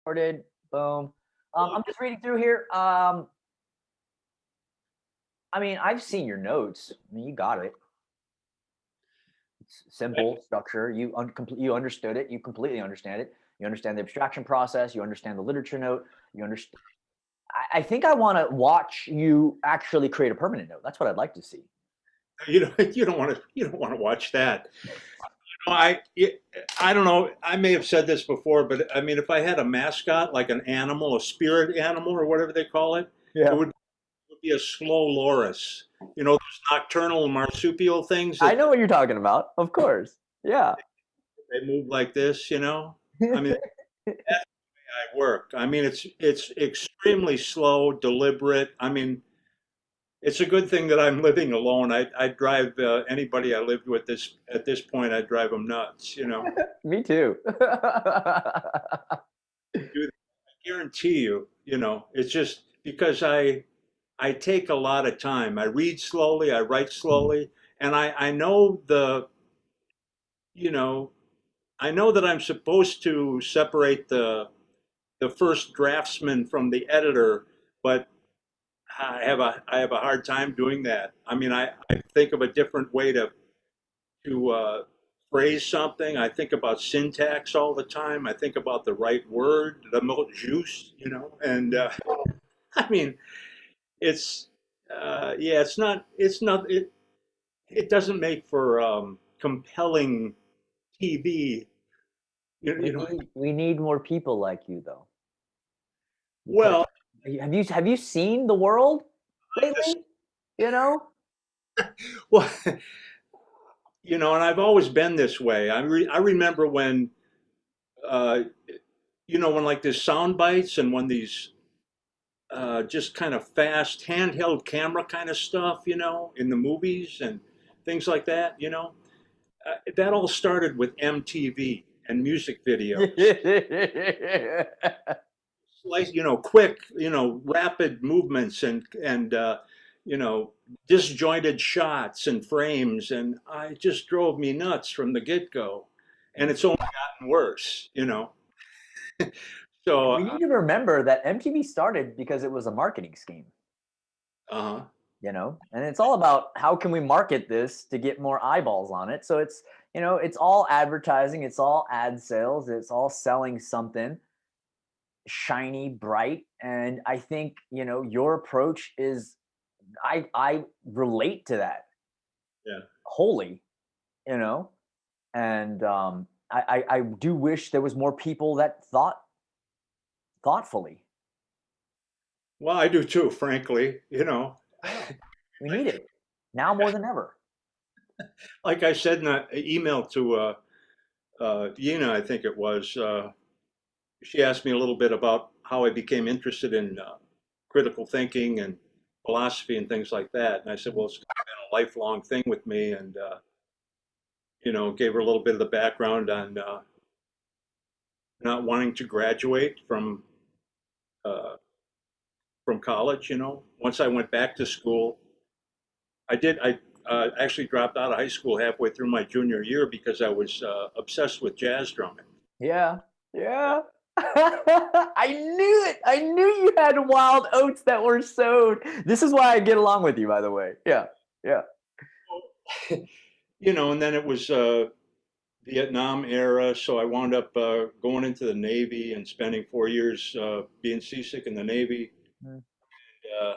recorded. Boom. I'm just reading through here. I mean, I've seen your notes. I mean, you got it. It's simple structure. You understood it. You completely understand it. You understand the abstraction process. You understand the literature note. You understand. I think I want to watch you actually create a permanent note. That's what I'd like to see. You don't want to watch that. I I don't know. I may have said this before, but I mean, if I had a mascot, like an animal, a spirit animal, or whatever they call it, it Yeah. would be a slow loris. You know, those nocturnal marsupial things I that know what you're talking about. Of course. Yeah. they move like this. You know, I mean, that's how I work. I mean, it's extremely slow, deliberate. I mean, it's a good thing that I'm living alone. I drive anybody I lived with this at this point. I drive them nuts. You know, Me too. do that. I guarantee you. You know, it's just because I take a lot of time. I read slowly. I write slowly, and I know you know I know that I'm supposed to separate the first draftsman from the editor, but I have a hard time doing that. I mean, I think of a different way to phrase something. I think about syntax all the time. I think about the right word, the mot juste, you know. And I mean, it's yeah, it doesn't make for compelling TV. we You know, need we need more people like you though. Because well, have you seen the world just lately? You know? well, and I've always been this way. I remember when uh, when like there's sound bites and when these just kind of fast handheld camera kind of stuff, in the movies and things like that, that all started with MTV and music videos. Like, quick, rapid movements and you know, disjointed shots and frames, and I just drove me nuts from the get-go. And it's only gotten worse. So, We need to remember that MTV started because it was a marketing scheme, uh-huh. and it's all about how can we market this to get more eyeballs on it. So it's all advertising, it's all ad sales, it's all selling something shiny, bright. And I think, your approach is, I relate to that Yeah. wholly, you know, and I do wish there was more people that thought thoughtfully. Well, I do too, frankly. Yeah. We need it now more than ever. Like I said in an email to Yina, I think it was, she asked me a little bit about how I became interested in critical thinking and philosophy and things like that. And I said, well, it's been a lifelong thing with me, and gave her a little bit of the background on not wanting to graduate uh, from college. Once I went back to school, I did. I actually dropped out of high school halfway through my junior year because I was obsessed with jazz drumming. Yeah. Yeah. I knew it. I knew you had wild oats that were sowed. This is why I get along with you, by the way. Yeah. Yeah. And then it was Vietnam era, so I wound up going into the Navy and spending 4 years being seasick in the Navy. Mm. Uh,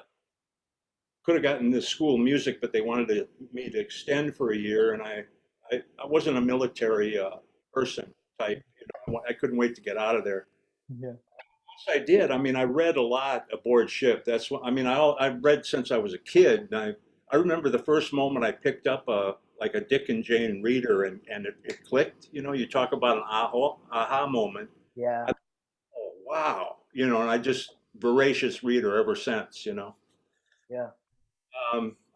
could have gotten this school of music, but they wanted me to extend for a year, and I wasn't a military person type. I couldn't wait to get out of there. Yeah. Yes, I did. I mean, I read a lot aboard ship. That's what I mean. I've read since I was a kid. And I remember the first moment I picked up like a Dick and Jane reader, and it clicked. You talk about an aha moment. Yeah. Oh, wow. And I just voracious reader ever since. Yeah.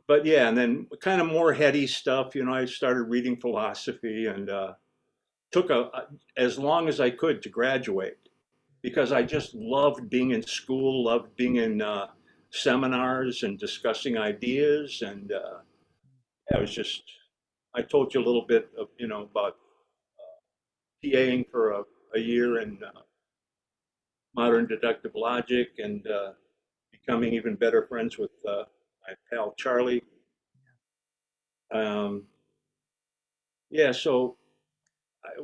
But yeah, and then kind of more heady stuff. I started reading philosophy and took as long as I could to graduate because I just loved being in school, loved being in seminars and discussing ideas. And I was just, I told you a little bit of, about, uh, PAing for a year in, modern deductive logic, and becoming even better friends with my pal Charlie. Um, yeah. So,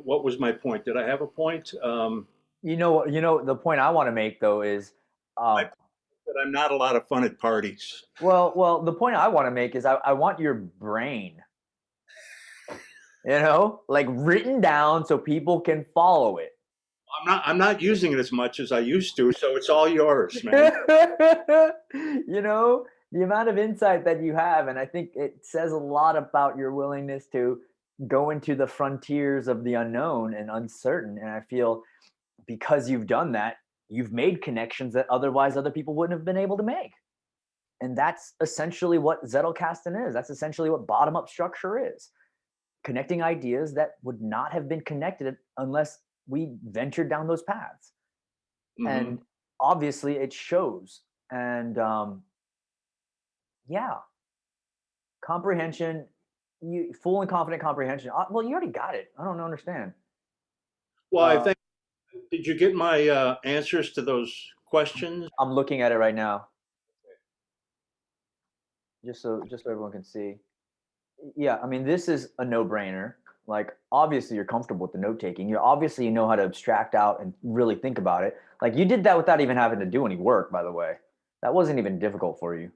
what was my point? Did I have a point? The point I want to make though is, My um, point is that I'm not a lot of fun at parties. the point I want to make is I want your brain, like written down so people can follow it. I'm not using it as much as I used to, so it's all yours, man. The amount of insight that you have, and I think it says a lot about your willingness to go into the frontiers of the unknown and uncertain. And I feel because you've done that, you've made connections that otherwise other people wouldn't have been able to make. And that's essentially what Zettelkasten is. That's essentially what bottom up structure is, connecting ideas that would not have been connected unless we ventured down those paths. Hmm. And obviously it shows. And yeah, comprehension, full and confident comprehension. Well, you already got it. I don't understand. Well, I uh, think, did you get my answers to those questions? I'm looking at it right now, just so everyone can see. Yeah, I mean, this is a no-brainer. Like, obviously you're comfortable with the note taking. You obviously know how to abstract out and really think about it. Like, you did that without even having to do any work, by the way. That wasn't even difficult for you.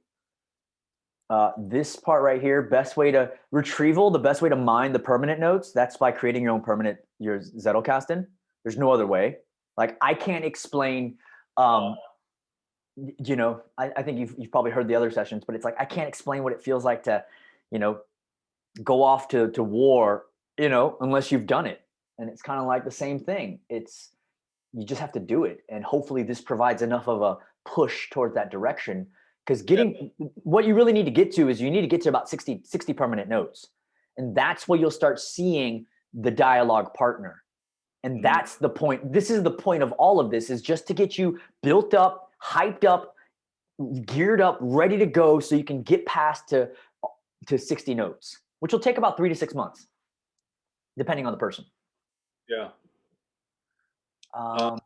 This part right here, best way to retrieval, the best way to mine the permanent notes, that's by creating your own permanent, your Zettelkasten. There's no other way. Like, I can't explain, I think you've probably heard the other sessions, but it's like I can't explain what it feels like to, you know, go off to war, unless you've done it. And it's kind of like the same thing. It's You just have to do it, and hopefully this provides enough of a push towards that direction. Because Yeah. what you really need to get to is you need to get to about 60 permanent notes, and that's where you'll start seeing the dialogue partner. And Mhm. that's the point. This is the point of all of this, is just to get you built up, hyped up, geared up, ready to go, so you can get past to 60 notes, which will take about 3 to 6 months, depending on the person. Yeah. Uh, Um,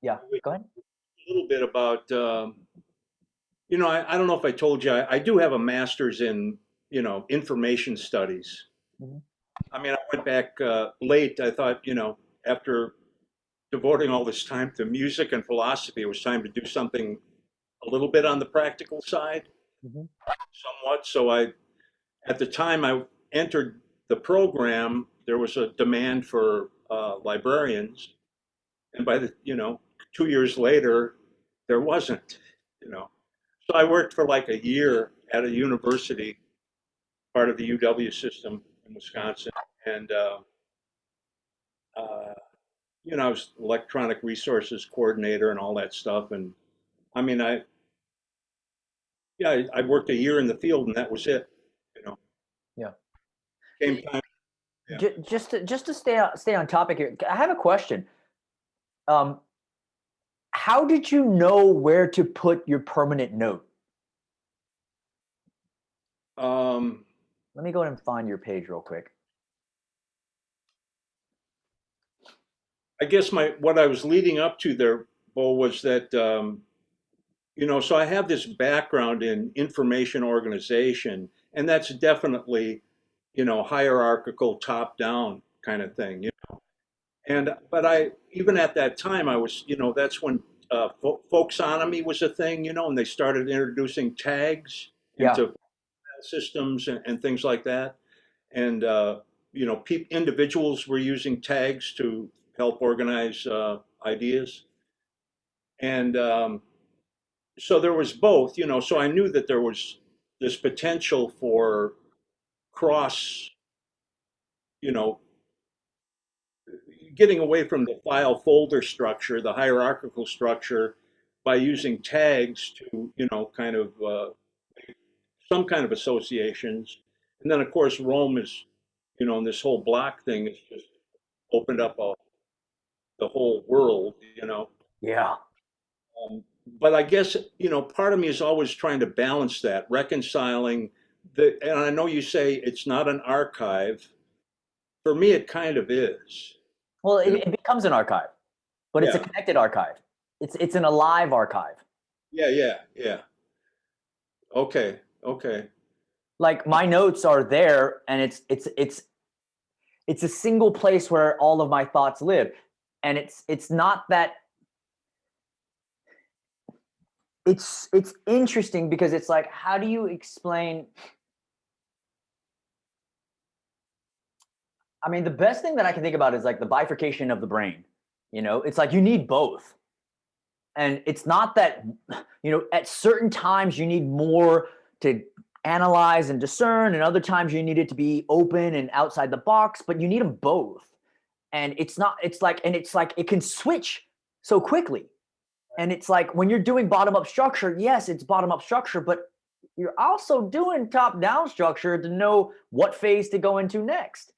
yeah, go ahead. a little bit about, I don't know if I told you, I do have a master's in, information studies. Mhm. I mean, I went back late. I thought, after devoting all this time to music and philosophy, it was time to do something a little bit on the practical side, Mhm. somewhat. So at the time I entered the program, there was a demand for librarians, and by the 2 years later, there wasn't. You know, so I worked for like a year at a university, part of the UW system in Wisconsin, and uh, I was electronic resources coordinator and all that stuff. And I mean, I worked a year in the field, and that was it. You know, Yeah. came time. Yeah. Just to stay on topic here, I have a question. Um, how did you know where to put your permanent note? Um, Let me go ahead and find your page real quick. I guess what I was leading up to there, Bo, was that so I have this background in information organization, and that's definitely hierarchical, top down kind of thing. And but I even at that time I was that's when folksonomy was a thing, and they started introducing tags Yeah. into systems and things like that. And individuals were using tags to help organize ideas. And so there was both, so I knew that there was this potential for cross, you know, getting away from the file folder structure, the hierarchical structure, by using tags to, kind of some kind of associations. And then, of course, Rome is, and this whole block thing has just opened up the whole world, Yeah. But I guess, part of me is always trying to balance that, reconciling and I know you say it's not an archive. For me, it kind of is. Well, it, You know, it becomes an archive. but it's a Yeah. connected archive. It's an alive archive. Yeah. Yeah. Yeah. Okay. Okay. Like my notes are there, and it's a single place where all of my thoughts live. And it's not that it's interesting because it's like, how do you explain? I mean, the best thing that I can think about is like the bifurcation of the brain. You know, it's like you need both. And it's not that, you know, at certain times you need more to analyze and discern, and other times you need it to be open and outside the box, but you need them both. And it's not, it's like it can switch so quickly. And it's like when you're doing bottom up structure, yes, it's bottom up structure, but you're also doing top down structure to know what phase to go into next.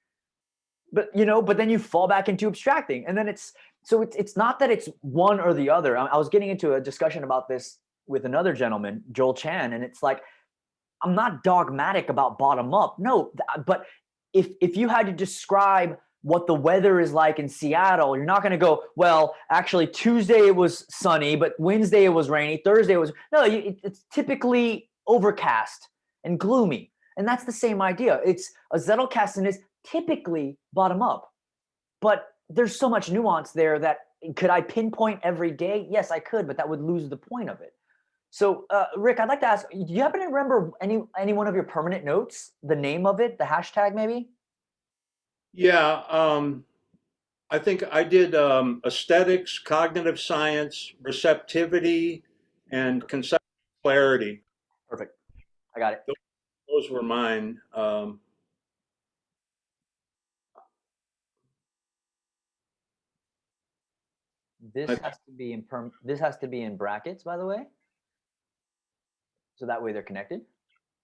But you know, but then you fall back into abstracting, and then it's not that it's one or the other. I was getting into a discussion about this with another gentleman, Joel Chan, and it's like, I'm not dogmatic about bottom up. No, but if you had to describe what the weather is like in Seattle, you're not going to go, well, actually Tuesday it was sunny, but Wednesday it was rainy, Thursday it was no. It's typically overcast and gloomy, and that's the same idea. It's a Zettelkasten is typically bottom up, but there's so much nuance there that could I pinpoint every day? Yes, I could, but that would lose the point of it. So, Rick, I'd like to ask, do you happen to remember any one of your permanent notes, the name of it, the hashtag maybe? Yeah. I think I did aesthetics, cognitive science, receptivity, and conceptual clarity. Perfect. I got it. Those were mine. This I, has to be in this has to be in brackets, by the way. So that way they're connected.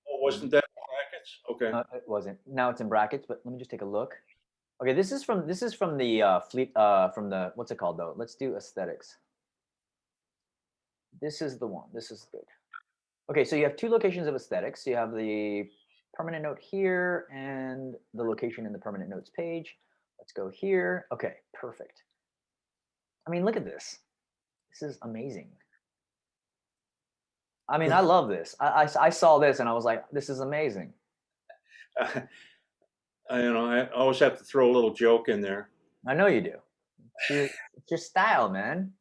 oh, wasn't that brackets? Okay. It wasn't. Now it's in brackets, but let me just take a look. Okay, this is from the fleet from the what's it called though? Let's do aesthetics. This is the one. This is good. Okay, so you have two locations of aesthetics. You have the permanent note here and the location in the permanent notes page. Let's go here. Okay, perfect. I mean, look at this. This is amazing. I mean, I love this. I saw this and I was like, this is amazing. I always have to throw a little joke in there. I know you do. It's your style, man.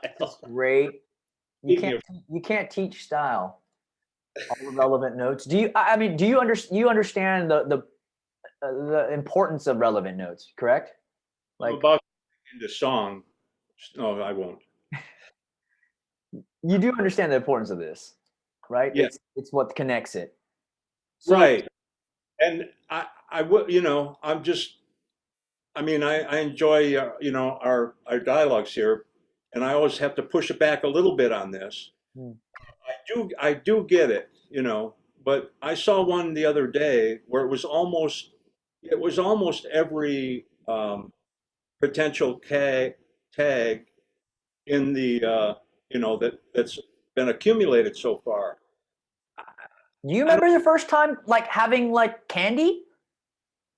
It's great. Speaking of, You can't teach style. All the relevant notes. Do you? I mean, do you understand the importance of relevant notes? Correct. I'm Like about to end the song. No, I won't. you do understand the importance of this, right? Yeah, It's what connects it. So right. And I would, I'm just, I mean, I enjoy, our dialogues here, and I always have to push it back a little bit on this. hmm, I do get it, but I saw one the other day where it was almost every potential tag in the, that's been accumulated so far. do you I don't, remember the first time like having like candy?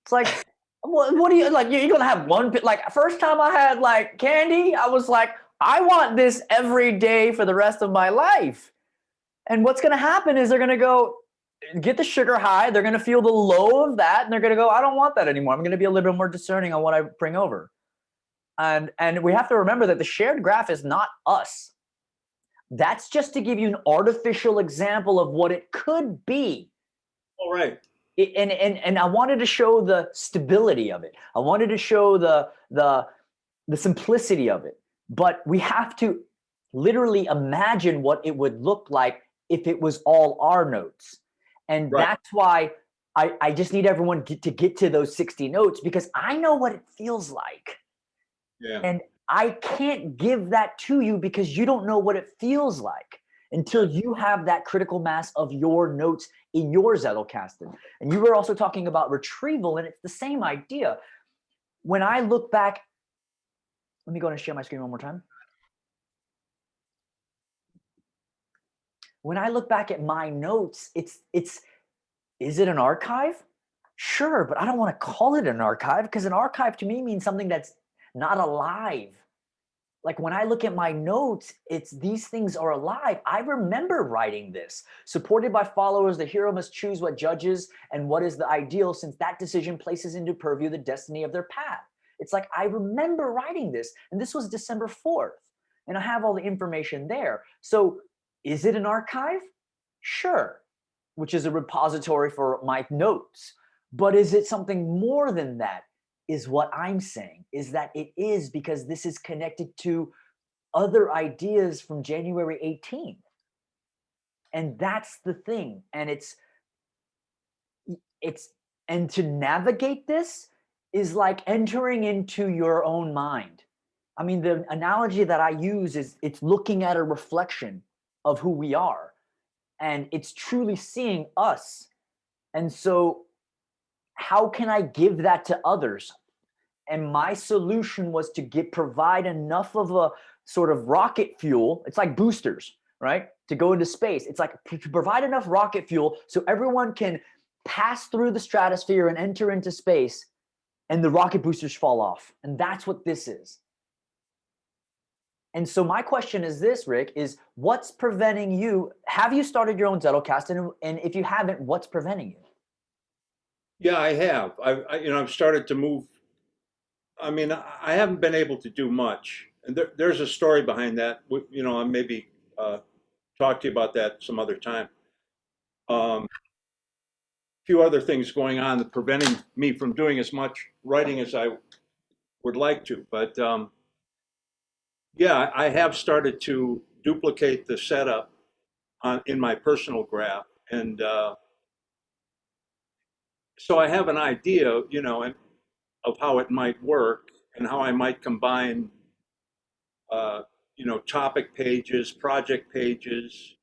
It's like, what do you like? You're gonna have one like first time I had like candy, I was like, I want this every day for the rest of my life. And what's gonna happen is they're gonna go get the sugar high, they're gonna feel the low of that, and they're gonna go, I don't want that anymore. I'm gonna be a little bit more discerning on what I bring over. And we have to remember that the shared graph is not us. That's just to give you an artificial example of what it could be. all right. And I wanted to show the stability of it. I wanted to show the simplicity of it. But we have to literally imagine what it would look like if it was all our notes. And Right. that's why I just need everyone to get to those 60 notes, because I know what it feels like. Yeah. And I can't give that to you because you don't know what it feels like until you have that critical mass of your notes in your Zettelkasten. And you were also talking about retrieval, and it's the same idea. When I look back, let me go and share my screen one more time. When I look back at my notes, is it an archive? Sure, but I don't want to call it an archive because an archive to me means something that's not alive. like when I look at my notes, it's these things are alive. I remember writing this. Supported by followers, the hero must choose what judges and what is the ideal, since that decision places into purview the destiny of their path. It's like I remember writing this, and this was December 4th, and I have all the information there. So is it an archive? Sure, which is a repository for my notes. But is it something more than that? Is what I'm saying, is that it is, because this is connected to other ideas from January 18th. And that's the thing. And it's and to navigate this is like entering into your own mind. I mean, the analogy that I use is it's looking at a reflection of who we are, and it's truly seeing us. And so how can I give that to others? And my solution was to provide enough of a sort of rocket fuel. It's like boosters, right? To go into space. It's like to provide enough rocket fuel so everyone can pass through the stratosphere and enter into space, and the rocket boosters fall off. And that's what this is. And so my question is this, Rick, is what's preventing you? Have you started your own Zettelcast? And if you haven't, what's preventing you? Yeah, I have. I've started to move. I mean, I haven't been able to do much, and there's a story behind that. I maybe talk to you about that some other time. A few other things going on that preventing me from doing as much writing as I would like to. But yeah, I have started to duplicate the setup in my personal graph, and so I have an idea, of how it might work and how I might combine, uh, topic pages, project pages.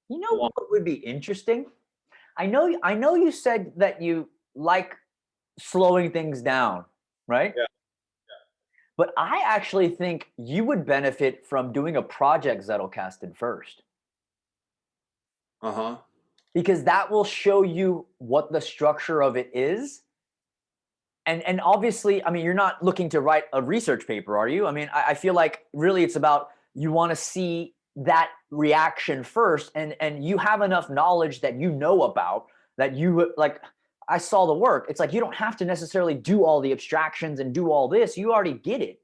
You know Along. what would be interesting? I know you said that you like slowing things down, right? Yeah. But I actually think you would benefit from doing a project Zettelkasten first, Uh huh. because that will show you what the structure of it is. And obviously, I mean, you're not looking to write a research paper, are you? I mean, I feel like really it's about you want to see that reaction first, and you have enough knowledge that you know about that you like. I saw the work. It's like you don't have to necessarily do all the abstractions and do all this. You already get it.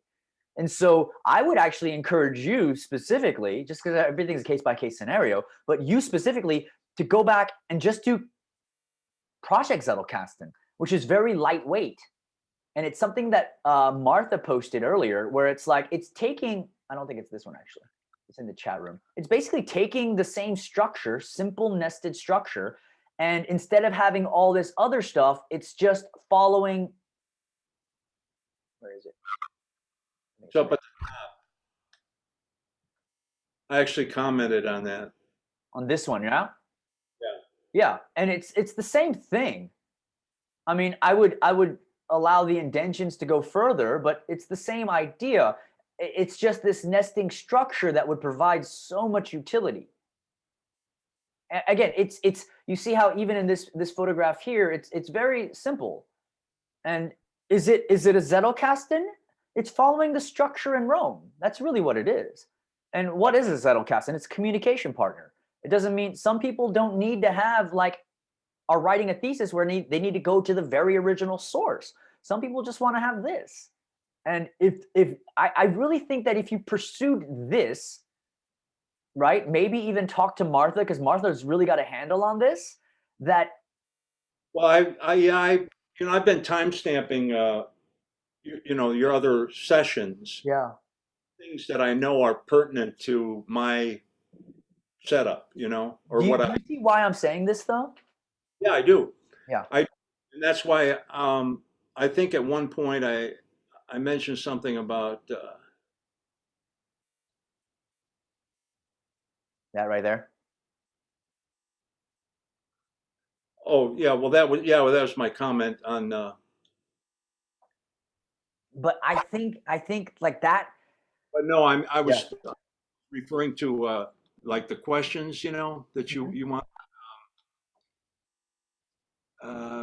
And so I would actually encourage you specifically, just because everything's a case by case scenario, but you specifically to go back and just do project Zettelkasten, which is very lightweight. And it's something that Martha posted earlier, where it's like it's taking. I don't think it's this one actually. It's in the chat room. It's basically taking the same structure, simple nested structure, and instead of having all this other stuff, it's just following. Where is it? So, but I actually commented on that. On this one, yeah. Yeah. Yeah, and it's the same thing. I mean, I would allow the indentions to go further, but it's the same idea. It's just this nesting structure that would provide so much utility. Again, it's you see how even in this photograph here, it's very simple. And is it a Zettelkasten? It's following the structure in Rome. That's really what it is. And what is a Zettelkasten? It's a communication partner. It doesn't mean some people don't need to have like are writing a thesis where they need to go to the very original source. Some people just want to have this. And if I really think that if you pursued this, right, maybe even talk to Martha, because Martha's really got a handle on this, that Well, I've been time stamping, your other sessions, yeah. things that I know are pertinent to my setup, or Do what you see why I'm saying this though? yeah, I do. Yeah. And that's why, I think at one point I mentioned something about, That right there. oh yeah, well, that was my comment on, But I think like that. but no, I Yeah. was referring to, like the questions, that you, Mhm. you want,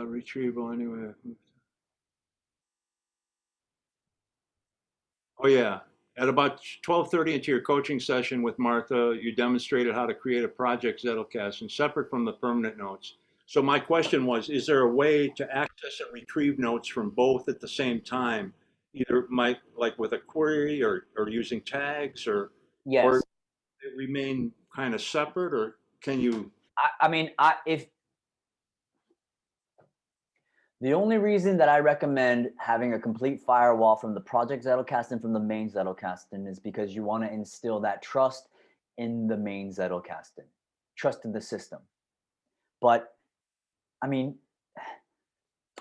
retrieval anyway. Oh yeah. At about 12:30 into your coaching session with Martha, you demonstrated how to create a project Zettelkasten and separate from the permanent notes. So my question was, is there a way to access and retrieve notes from both at the same time? Either like with a query or using tags or Yes. they remain kind of separate, or can you? I mean, if the only reason that I recommend having a complete firewall from the project Zettelkasten from the main Zettelkasten is because you want to instill that trust in the main Zettelkasten, trust in the system. But I mean,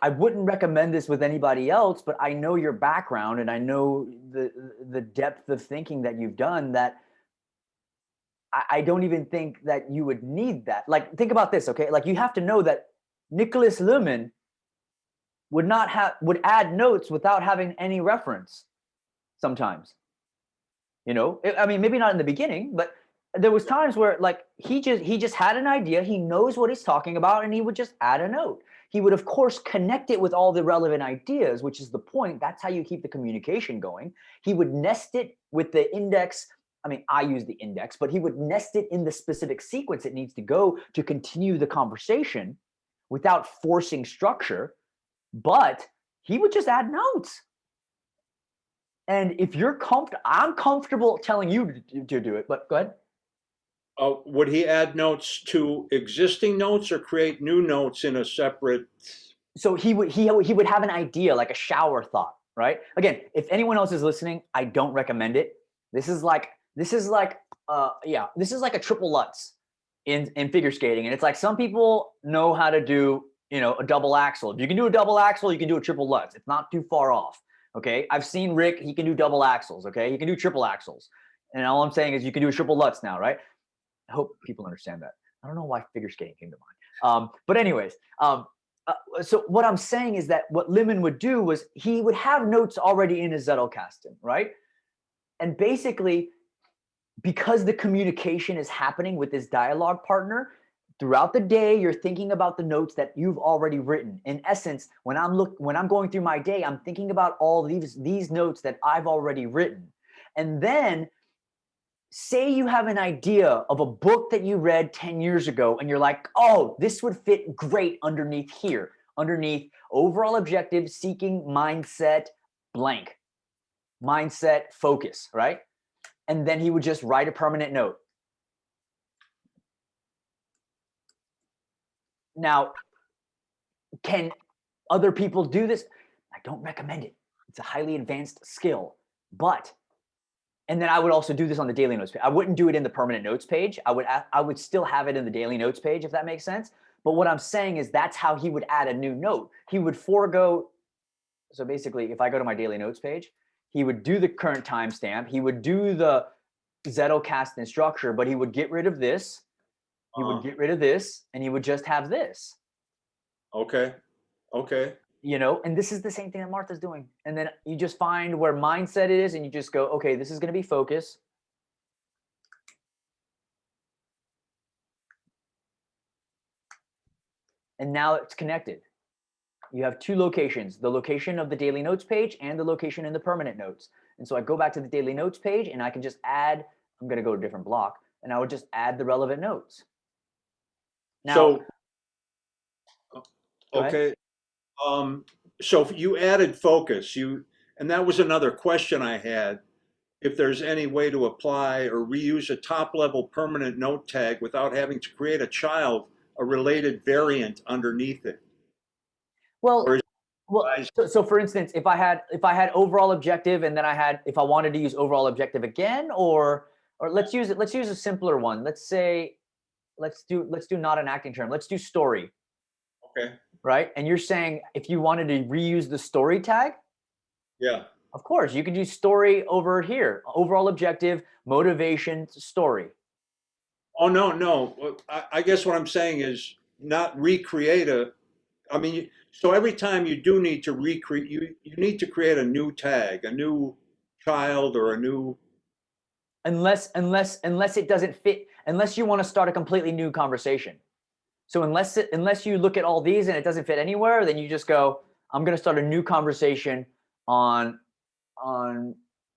I wouldn't recommend this with anybody else, but I know your background and I know the depth of thinking that you've done, that I don't even think that you would need that. Like, think about this, okay? Like, you have to know that Nicholas Luhmann would add notes without having any reference sometimes. I mean, maybe not in the beginning, but there was times where, like, he just had an idea, he knows what he's talking about, and he would just add a note. He would, of course, connect it with all the relevant ideas, which is the point. That's how you keep the communication going. He would nest it with the index. I mean, I use the index, but he would nest it in the specific sequence it needs to go to continue the conversation without forcing structure. But he would just add notes. And if you're comfortable, I'm comfortable telling you to do it, but go ahead. Would he add notes to existing notes or create new notes in a separate? So he would have an idea, like a shower thought, right? Again, if anyone else is listening, I don't recommend it. This is like a triple Lutz in figure skating, and it's like some people know how to do a double axel. If you can do a double axel, you can do a triple Lutz. It's not too far off. Okay, I've seen Rick; he can do double axels. Okay, he can do triple axels, and all I'm saying is you can do a triple Lutz now, right? I hope people understand that. I don't know why figure skating came to mind. But anyways, so what I'm saying is that what Luhmann would do was he would have notes already in his Zettelkasten, right? And basically, because the communication is happening with this dialogue partner, throughout the day, you're thinking about the notes that you've already written. In essence, when I'm going through my day, I'm thinking about all these notes that I've already written. And then say you have an idea of a book that you read 10 years ago and you're like, oh, this would fit great underneath here, underneath overall objective, seeking, mindset, blank, mindset, focus, right? And then he would just write a permanent note. Now, can other people do this? I don't recommend it. It's a highly advanced skill, and then I would also do this on the daily notes page. I wouldn't do it in the permanent notes page. I would still have it in the daily notes page, if that makes sense. But what I'm saying is that's how he would add a new note. He would forego. So basically, if I go to my daily notes page, he would do the current timestamp. He would do the Zettelkasten structure, but he would get rid of this. He would get rid of this, and he would just have this. Okay. And this is the same thing that Martha's doing. And then you just find where mindset is, and you just go, okay, this is going to be focus. And now it's connected. You have two locations, the location of the daily notes page and the location in the permanent notes. And so I go back to the daily notes page and I can just add, I'm going to go to a different block, and I would just add the relevant notes. Now, okay. So you added focus, and that was another question I had. If there's any way to apply or reuse a top level permanent note tag without having to create a related variant underneath it. Well, so for instance, if I had overall objective, and then if I wanted to use overall objective again, or let's use a simpler one. Let's do not an acting term. Let's do story. Okay. Right? And you're saying if you wanted to reuse the story tag? Yeah. Of course, you could use story over here. Overall objective, motivation, story. Oh, no. I guess what I'm saying is not recreate so every time you do need to recreate, you need to create a new tag, a new child or a new. Unless it doesn't fit, unless you want to start a completely new conversation. So unless you look at all these and it doesn't fit anywhere, then you just go, I'm going to start a new conversation on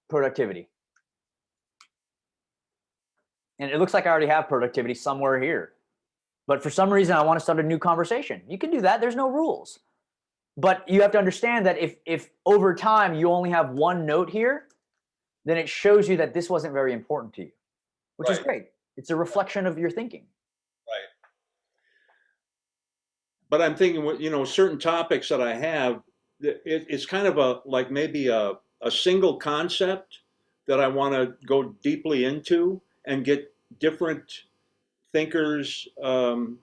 productivity. And it looks like I already have productivity somewhere here. But for some reason, I want to start a new conversation. You can do that. There's no rules. But you have to understand that if over time you only have one note here, then it shows you that this wasn't very important to you, which is Right. great. It's a reflection of your thinking. Right. But I'm thinking, certain topics that I have, it's kind of like maybe a single concept that I want to go deeply into and get different thinkers,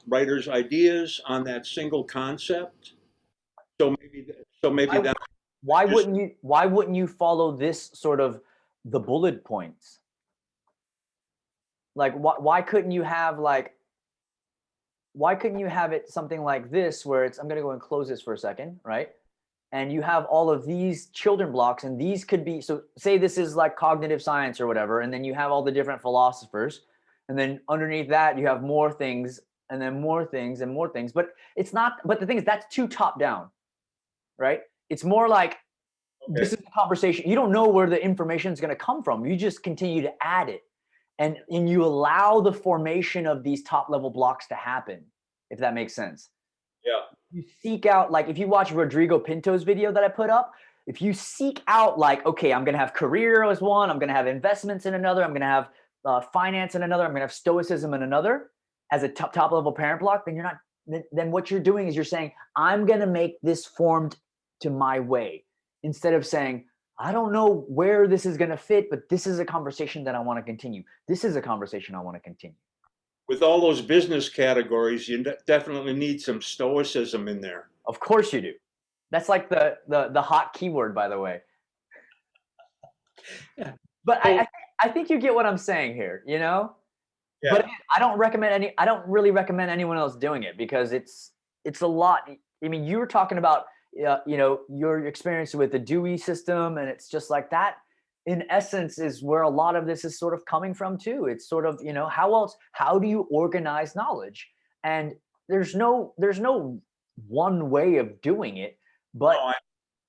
writers' ideas on that single concept. So maybe, so maybe Why, that why just wouldn't you why wouldn't you follow this sort of the bullet points? Like why couldn't you have like why couldn't you have it something like this where it's I'm going to go and close this for a second, right? And you have all of these children blocks, and these could be, so say this is like cognitive science or whatever, and then you have all the different philosophers, and then underneath that you have more things, and then more things and more things. But it's not, but the thing is that's too top down, right? It's more like this okay. is a conversation. You don't know where the information is going to come from. You just continue to add it. And you allow the formation of these top level blocks to happen, if that makes sense. Yeah. You seek out, like if you watch Rodrigo Pinto's video that I put up, if you seek out like, okay, I'm going to have career as one, I'm going to have investments in another, I'm going to have finance in another, I'm going to have stoicism in another as a top level parent block, then you're not, then what you're doing is you're saying, I'm going to make this formed to my way, instead of saying, I don't know where this is going to fit, but this is a conversation that I want to continue. This is a conversation I want to continue. With all those business categories, you definitely need some stoicism in there. Of course you do. That's like the hot keyword, by the way. Yeah. But So, I think you get what I'm saying here, you know? But yeah. again, I don't really recommend anyone else doing it, because it's a lot. I mean, you were talking about your experience with the Dewey system, and it's just like that in essence is where a lot of this is sort of coming from too. It's sort of, how do you organize knowledge? And there's no one way of doing it, No, but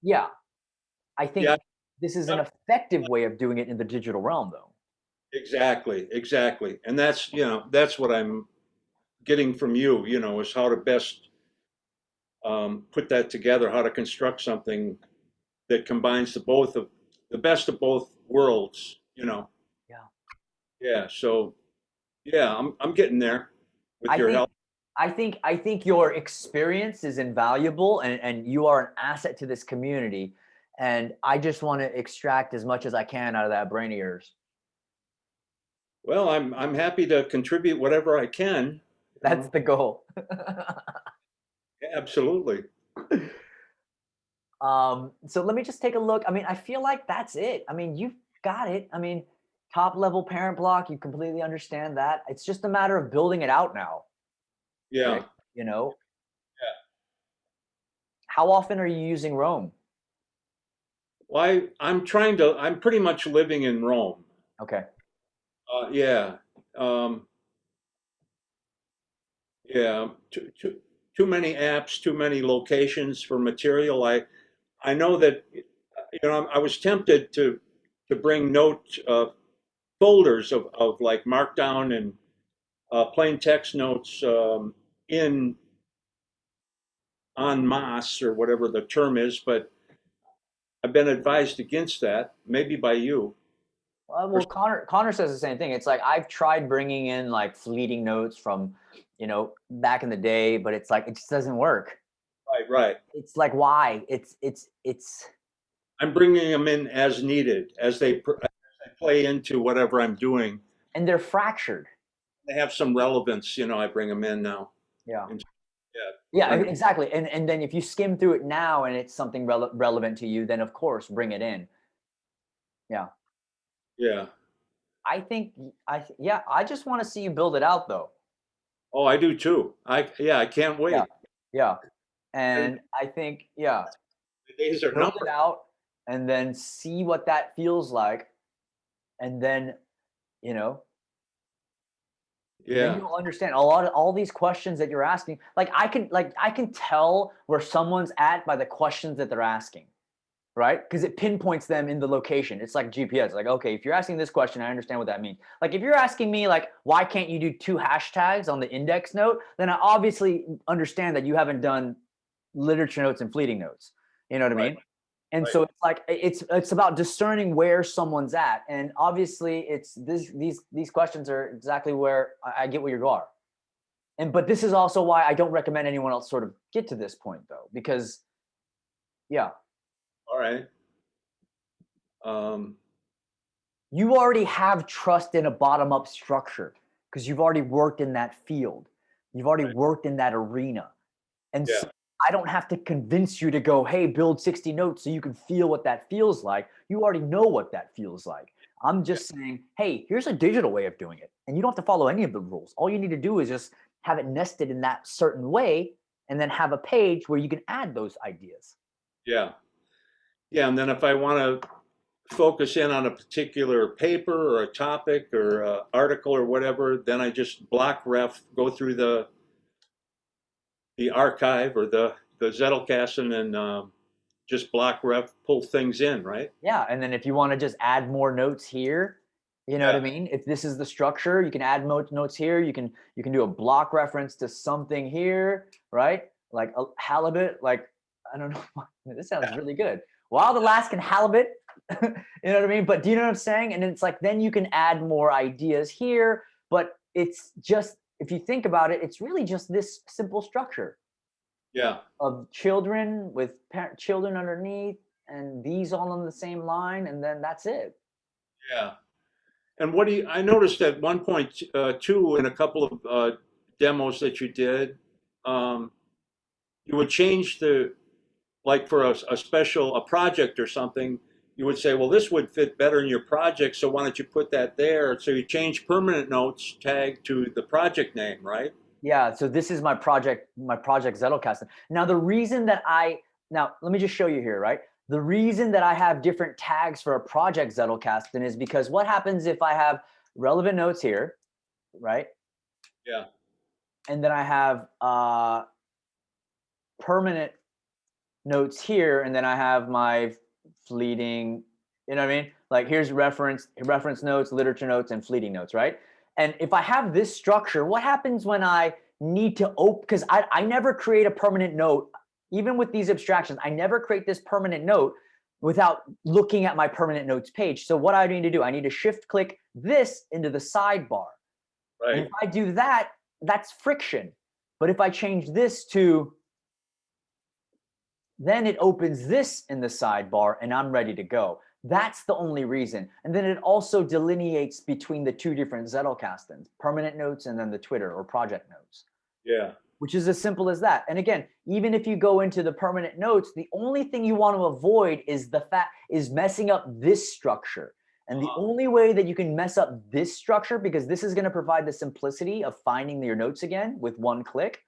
yeah, I yeah. think this is an effective way of doing it in the digital realm though. Exactly, exactly. And that's what I'm getting from you, is how to best put that together, how to construct something that combines the best of both worlds. Yeah. Yeah. So yeah, I'm getting there with I your think help. I think your experience is invaluable, and you are an asset to this community. And I just want to extract as much as I can out of that brain of yours. Well, I'm happy to contribute whatever I can. You That's know. the goal. Yeah, absolutely. So let me just take a look. I mean, I feel like that's it. I mean, you've got it. I mean, top level parent block, you completely understand that. It's just a matter of building it out now, right? Yeah. You know, how often are you using Rome? Well, I'm pretty much living in Rome. Okay. Yeah. Um, yeah. Too many apps, too many locations for material. I know that I was tempted to bring note folders of like markdown and plain text notes in en masse or whatever the term is, but I've been advised against that, maybe by you. Or, Well, Connor says the same thing. It's like I've tried bringing in like fleeting notes from, back in the day, but it's like it just doesn't work. right, right. It's like why? It's I'm bringing them in as needed, as they play into whatever I'm doing. and they're fractured. They have some relevance, I bring them in now. Yeah. And, yeah, Yeah, bring 'em- exactly. And then if you skim through it now and it's something relevant to you, then of course bring it in. Yeah. yeah. Yeah, I just want to see you build it out though. Oh, I do too. I can't Yeah. wait. Yeah. And And I think, yeah, the days are build it numbered. out and then see what that feels like. And you know, then Yeah. you'll understand a lot of all these questions that you're asking. Like I can tell where someone's at by the questions that they're asking. right? Because it pinpoints them in the location. It's like GPS. Like, okay, if you're asking this question, I understand what that means. Like, if you're asking me, like, why can't you do 2 hashtags on the index note? Then I obviously understand that you haven't done literature notes and fleeting notes. You know what I Right. mean? And Right. so it's like it's about discerning where someone's at. And obviously, it's these questions are exactly where I get where you are. And but this is also why I don't recommend anyone else sort of get to this point though, because yeah, All right. Um, you already have trust in a bottom up structure because you've already worked in that field. You've already right. worked in that arena. And Yeah. so I don't have to convince you to go, hey, build 60 notes so you can feel what that feels like. You already know what that feels like. I'm Yeah. just saying, hey, here's a digital way of doing it. And you don't have to follow any of the rules. All you need to do is just have it nested in that certain way and then have a page where you can add those ideas. Yeah. Yeah. And then if I want to focus in on a particular paper or a topic or article or whatever, then I just block ref, go through the archive or the Zettelkasten and just block ref, pull things in, right? Yeah, and then if you want to just add more notes here, you know what I Yeah. mean? If this is the structure, you can add notes here. You can do a block reference to something here, right? Like a halibut, like I don't know. This sounds really good. Wild Alaskan halibut, you know what I mean? But do you know what I'm saying? And it's like then you can add more ideas here, but it's just if you think about it, it's really just this simple structure Yeah. of children with children underneath and these all on the same line and then that's it. Yeah. And what do you, I noticed at one point too, in a couple of demos that you did, um, you would change like for a special, a project or something, you would say, well, this would fit better in your project, so why don't you put that there? So you change permanent notes tag to the project name, right? Yeah, so this is my project Zettelkasten. Now the reason that now let me just show you here, right? The reason that I have different tags for a project Zettelkasten is because what happens if I have relevant notes here, right? Yeah. And then I have permanent notes here, and then I have my fleeting, you know what I mean? Like here's reference notes, literature notes, and fleeting notes, right? And if I have this structure, what happens when I need to open, because I never create a permanent note, even with these abstractions, I never create this permanent note without looking at my permanent notes page. So what I need to do, I need to shift click this into the sidebar. And if Right. I do that, that's friction. But if I change this to then it opens this in the sidebar and I'm ready to go. That's the only reason. And then it also delineates between the two different Zettelkastens, permanent notes and then the Twitter or project notes, Yeah. which is as simple as that. And again, even if you go into the permanent notes, the only thing you want to avoid is messing up this structure. And the only way that you can mess up this structure, because this is going to provide the simplicity of finding your notes again with one click,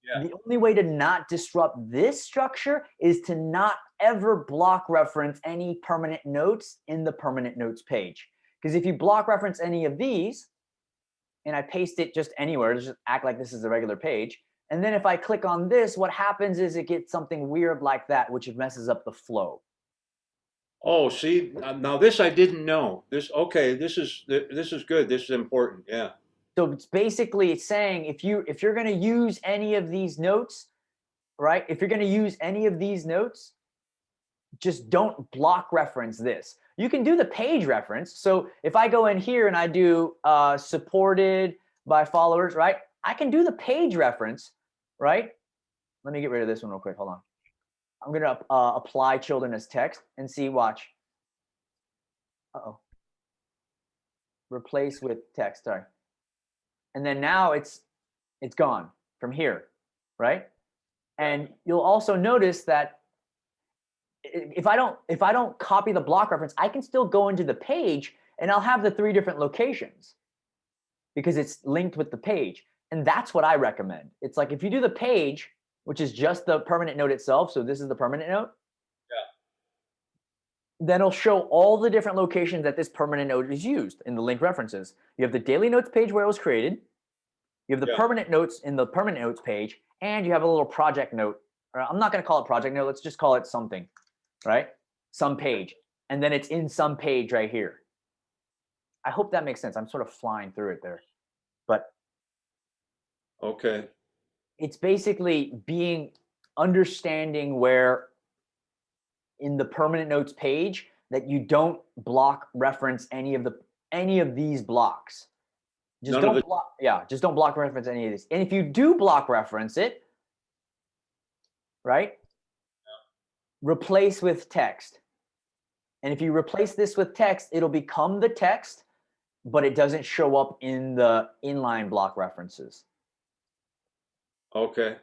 Yeah. the only way to not disrupt this structure is to not ever block reference any permanent notes in the permanent notes page. Because if you block reference any of these, and I paste it just anywhere, just act like this is a regular page, and then if I click on this, what happens is it gets something weird like that, which messes up the flow. Oh, see, now this I didn't know. This, okay, this is good. This is important. Yeah. So it's basically saying if you're going to use any of these notes, right? If you're going to use any of these notes, just don't block reference this. You can do the page reference. So if I go in here and I do supported by followers, right? I can do the page reference, right? Let me get rid of this one real quick. Hold on. I'm going to apply children as text and see, watch. Uh-oh. Replace with text, sorry. And then now it's gone from here, right? And you'll also notice that if I don't copy the block reference, I can still go into the page and I'll have the 3 different locations because it's linked with the page. And that's what I recommend. It's like if you do the page, which is just the permanent note itself, so this is the permanent note, then it'll show all the different locations that this permanent note is used in the link references. You have the daily notes page where it was created, you have the Yeah. permanent notes in the permanent notes page, and you have a little project note. I'm not going to call it project note, let's just call it something, right? some page, and then it's in some page right here. I hope that makes sense. I'm sort of flying through it there, but Okay. it's basically understanding where in the permanent notes page that you don't block reference any of these blocks. Just None of don't block. Yeah, just don't block reference any of these. And if you do block reference it, right? Replace with text. And if you replace this with text, it'll become the text, but it doesn't show up in the inline block references. Okay.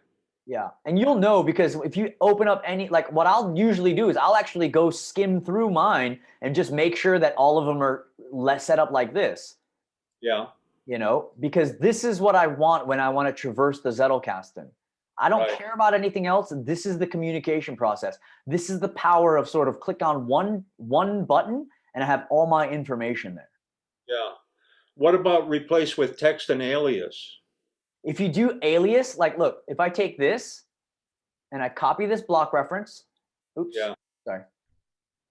Yeah. And you'll know because if you open up any, like what I'll usually do is I'll actually go skim through mine and just make sure that all of them are set up like this. Yeah. You know, because this is what I want when I want to traverse the Zettelkasten. I don't Right. care about anything else. This is the communication process. This is the power of sort of click on one button and I have all my information there. Yeah. What about replace with text and alias? If you do alias, like look, if I take this and I copy this block reference, oops, Yeah. sorry,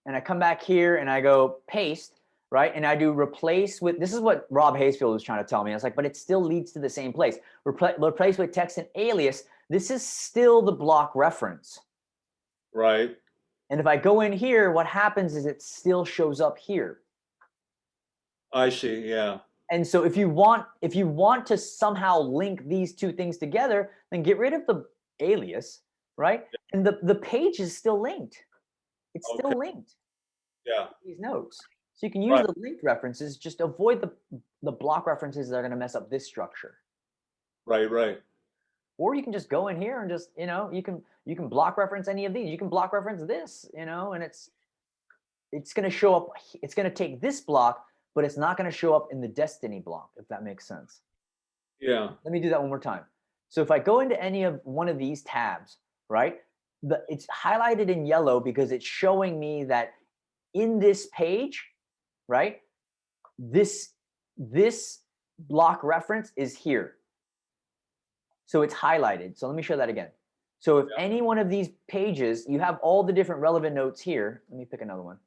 and I come back here and I go paste, right? And I do replace with, this is what Rob Haysfield was trying to tell me. I was like, but it still leads to the same place. Replace with text and alias. This is still the block reference. Right. And if I go in here, what happens is it still shows up here. I see. Yeah. And so if you want to somehow link these two things together, then get rid of the alias, right? And the page is still linked. It's Okay. still linked. Yeah. These notes. So you can use Right. the linked references, just avoid the block references that are going to mess up this structure. Right. Right. Or you can just go in here and just, you can block reference any of these. You can block reference this, and it's going to show up. It's going to take this block, but it's not going to show up in the destiny block, if that makes sense. Yeah. Let me do that one more time. So if I go into any of one of these tabs, right, it's highlighted in yellow because it's showing me that in this page, right, this block reference is here. So it's highlighted. So let me show that again. So if any one of these pages, you have all the different relevant notes here. Let me pick another one.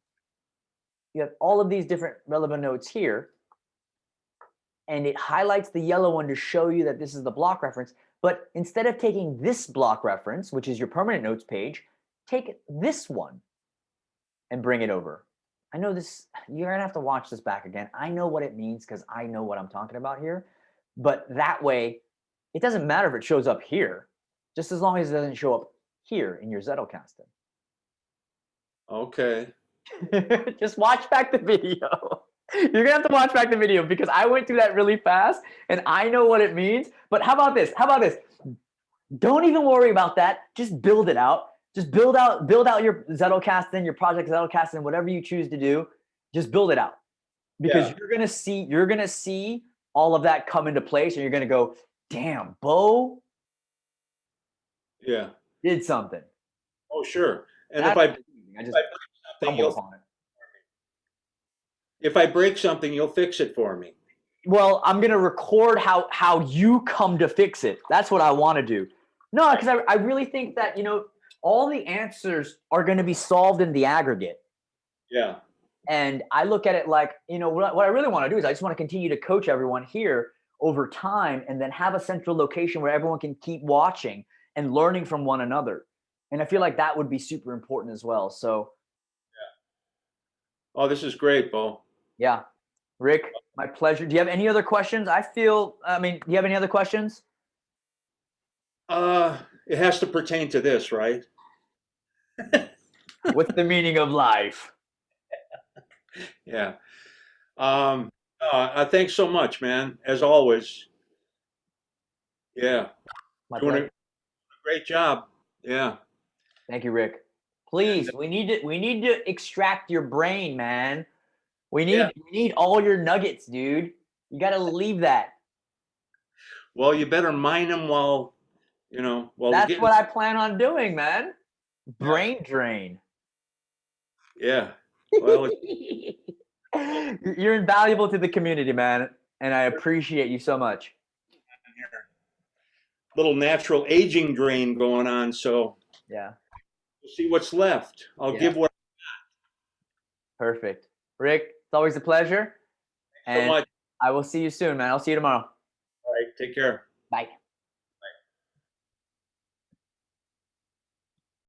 You have all of these different relevant notes here. And it highlights the yellow one to show you that this is the block reference. But instead of taking this block reference, which is your permanent notes page, take this one and bring it over. I know this, you're going to have to watch this back again. I know what it means because I know what I'm talking about here. But that way, it doesn't matter if it shows up here, just as long as it doesn't show up here in your Zettelkasten. Okay. Just watch back the video. You're going to have to watch back the video because I went through that really fast and I know what it means. But how about this? Don't even worry about that. Just build it out. Just build out your Zettelkasten, your project Zettelkasten, whatever you choose to do. Just build it out because you're gonna see all of that come into place, and you're gonna go, "Damn, Bo, did something." Oh, sure. And if I break something, you'll fix it for me. Well, I'm gonna record how you come to fix it. That's what I want to do. No, because I really think that all the answers are going to be solved in the aggregate. Yeah. And I look at it like, what I really want to do is I just want to continue to coach everyone here over time and then have a central location where everyone can keep watching and learning from one another. And I feel like that would be super important as well. So. Yeah. Oh, this is great, Bo. Yeah. Rick, my pleasure. Do you have any other questions? Do you have any other questions? It has to pertain to this, right? What's the meaning of life? Yeah. Thanks so much, man. As always. Yeah. Doing a great job. Yeah. Thank you, Rick. Please, we need to extract your brain, man. We need all your nuggets, dude. You got to leave that. Well, you better mine them while That's what I plan on doing, man. Brain drain. Yeah. Well, you're invaluable to the community, man, and I appreciate you so much. Little natural aging drain going on, so yeah. we'll see what's left. I'll give what Perfect. Rick, it's always a pleasure. So And much. I will see you soon, man. I'll see you tomorrow. All right. Take care. Bye.